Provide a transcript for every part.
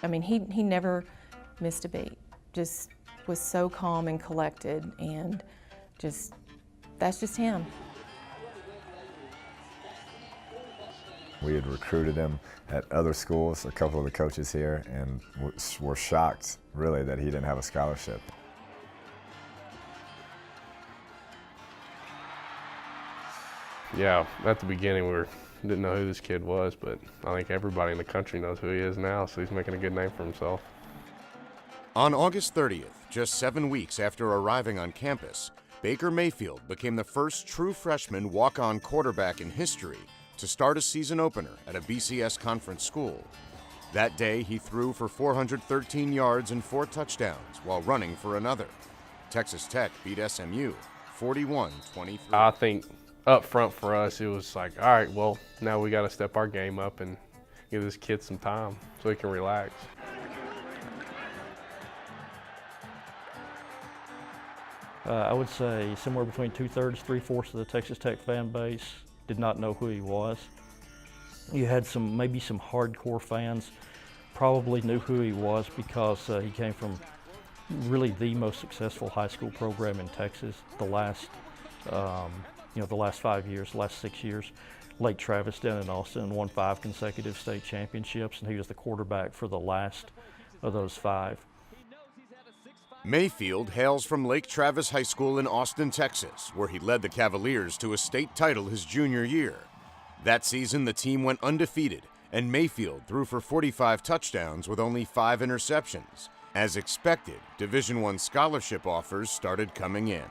I mean, he never missed a beat, just was so calm and collected, and that's just him. We had recruited him at other schools, a couple of the coaches here, and were shocked, really, that he didn't have a scholarship. Yeah, at the beginning we didn't know who this kid was, but I think everybody in the country knows who he is now, so he's making a good name for himself. On August 30th, just 7 weeks after arriving on campus, Baker Mayfield became the first true freshman walk-on quarterback in history to start a season opener at a BCS conference school. That day, he threw for 413 yards and 4 touchdowns while running for another. Texas Tech beat SMU 41-23. I think up front for us, it was like, all right, well, now we got to step our game up and give this kid some time so he can relax. I would say somewhere between 2/3, 3/4 of the Texas Tech fan base did not know who he was. You had maybe some hardcore fans probably knew who he was because he came from really the most successful high school program in Texas the last 5 years, last 6 years. Lake Travis down in Austin won 5 consecutive state championships, and he was the quarterback for the last of those 5. Mayfield hails from Lake Travis High School in Austin, Texas, where he led the Cavaliers to a state title his junior year. That season, the team went undefeated, and Mayfield threw for 45 touchdowns with only 5 interceptions. As expected, Division I scholarship offers started coming in.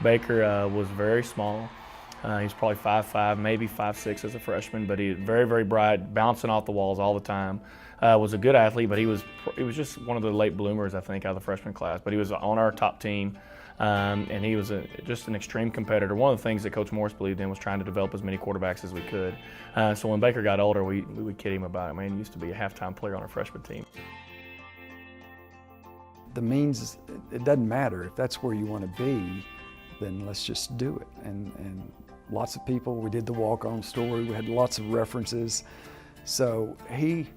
Baker was very small. He's probably 5'5", maybe 5'6" as a freshman, but he was very, very bright, bouncing off the walls all the time. Was a good athlete, but he was just one of the late bloomers, I think, out of the freshman class. But he was on our top team, and he was just an extreme competitor. One of the things that Coach Morris believed in was trying to develop as many quarterbacks as we could. So when Baker got older, we would kid him about it. Man, he used to be a halftime player on our freshman team. The means, it doesn't matter. If that's where you want to be, then let's just do it. And lots of people, we did the walk-on story, we had lots of references. So he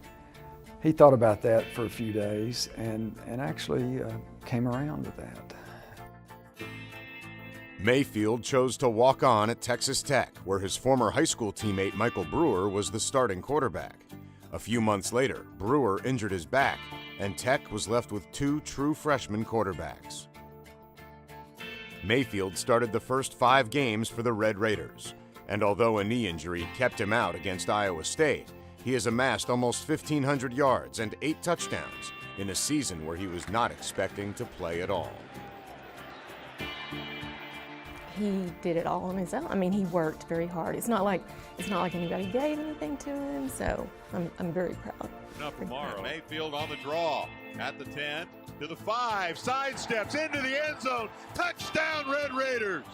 thought about that for a few days and actually came around with that. Mayfield chose to walk on at Texas Tech, where his former high school teammate Michael Brewer was the starting quarterback. A few months later, Brewer injured his back, and Tech was left with 2 true freshman quarterbacks. Mayfield started the first 5 games for the Red Raiders, and although a knee injury kept him out against Iowa State, he has amassed almost 1,500 yards and 8 touchdowns in a season where he was not expecting to play at all. He did it all on his own. I mean, he worked very hard. It's not like anybody gave anything to him, so I'm very proud. Enough tomorrow. Mayfield on the draw at the 10 to the 5, sidesteps into the end zone. Touchdown, Red Raiders.